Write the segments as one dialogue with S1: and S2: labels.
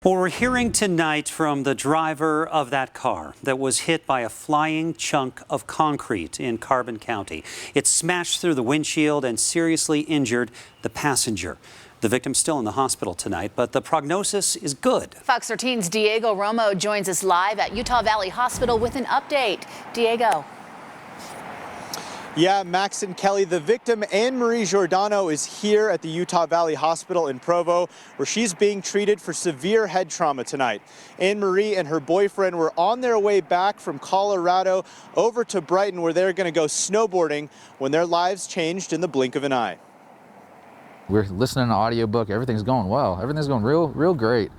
S1: Well, we're hearing tonight from the driver of that car that was hit by a flying chunk of concrete in Carbon County. It smashed through the windshield and seriously injured the passenger. The victim's still in the hospital tonight, but the prognosis is good.
S2: Fox 13's Diego Romo joins us live at Utah Valley Hospital with an update. Diego.
S3: Yeah, Max and Kelly, the victim, Anne-Marie Giordano, is here at the Utah Valley Hospital in Provo, where she's being treated for severe head trauma tonight. Anne-Marie and her boyfriend were on their way back from Colorado over to Brighton, where they're going to go snowboarding, when their lives changed in the blink of an eye.
S4: We're listening to an audiobook. Everything's going well. Everything's going real great.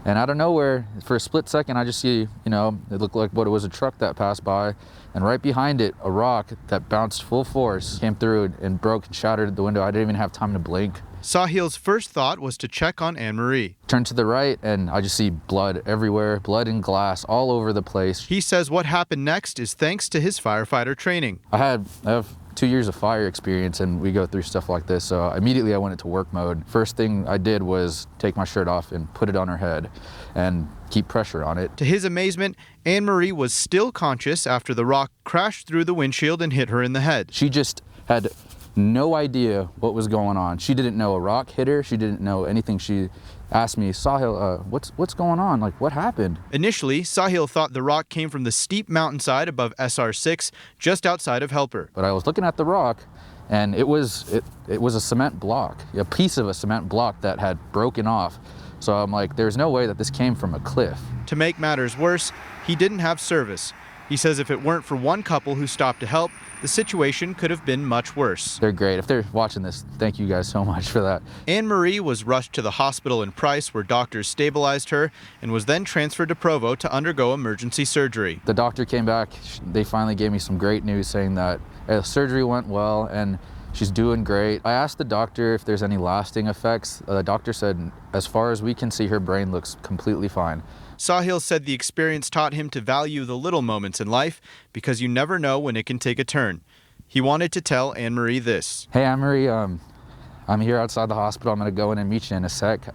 S4: And out of nowhere, for a split second, I just see, it looked like what it was, a truck that passed by. And right behind it, a rock that bounced full force came through and broke and shattered the window. I didn't even have time to blink.
S3: Sahil's first thought was to check on Anne-Marie.
S4: Turned to the right, and I just see blood everywhere, blood and glass all over the place.
S3: He says what happened next is thanks to his firefighter training.
S4: I have 2 years of fire experience, and we go through stuff like this, so immediately I went into work mode. First thing I did was take my shirt off and put it on her head and keep pressure on it.
S3: To his amazement, Anne-Marie was still conscious after the rock crashed through the windshield and hit her in the head.
S4: She just had no idea what was going on. She didn't know a rock hit her. She didn't know anything. She asked me, Sahil, what's going on? Like, what happened?
S3: Initially, Sahil thought the rock came from the steep mountainside above SR6, just outside of Helper.
S4: But I was looking at the rock, and it was a cement block, a piece of a cement block that had broken off. So I'm like, there's no way that this came from a cliff.
S3: To make matters worse, he didn't have service. He says if it weren't for one couple who stopped to help, the situation could have been much worse.
S4: They're great. If they're watching this, thank you guys so much for that.
S3: Anne-Marie was rushed to the hospital in Price, where doctors stabilized her, and was then transferred to Provo to undergo emergency surgery.
S4: The doctor came back. They finally gave me some great news saying that surgery went well and she's doing great. I asked the doctor if there's any lasting effects. The doctor said, as far as we can see, her brain looks completely fine.
S3: Sahil said the experience taught him to value the little moments in life because you never know when it can take a turn. He wanted to tell Anne-Marie this.
S4: Hey, Anne-Marie, I'm here outside the hospital. I'm going to go in and meet you in a sec. Just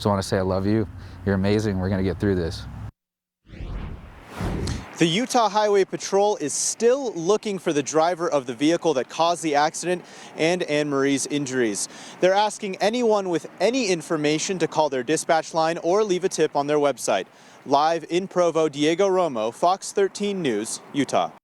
S4: want to say I love you. You're amazing. We're going to get through this.
S3: The Utah Highway Patrol is still looking for the driver of the vehicle that caused the accident and Anne-Marie's injuries. They're asking anyone with any information to call their dispatch line or leave a tip on their website. Live in Provo, Diego Romo, Fox 13 News, Utah.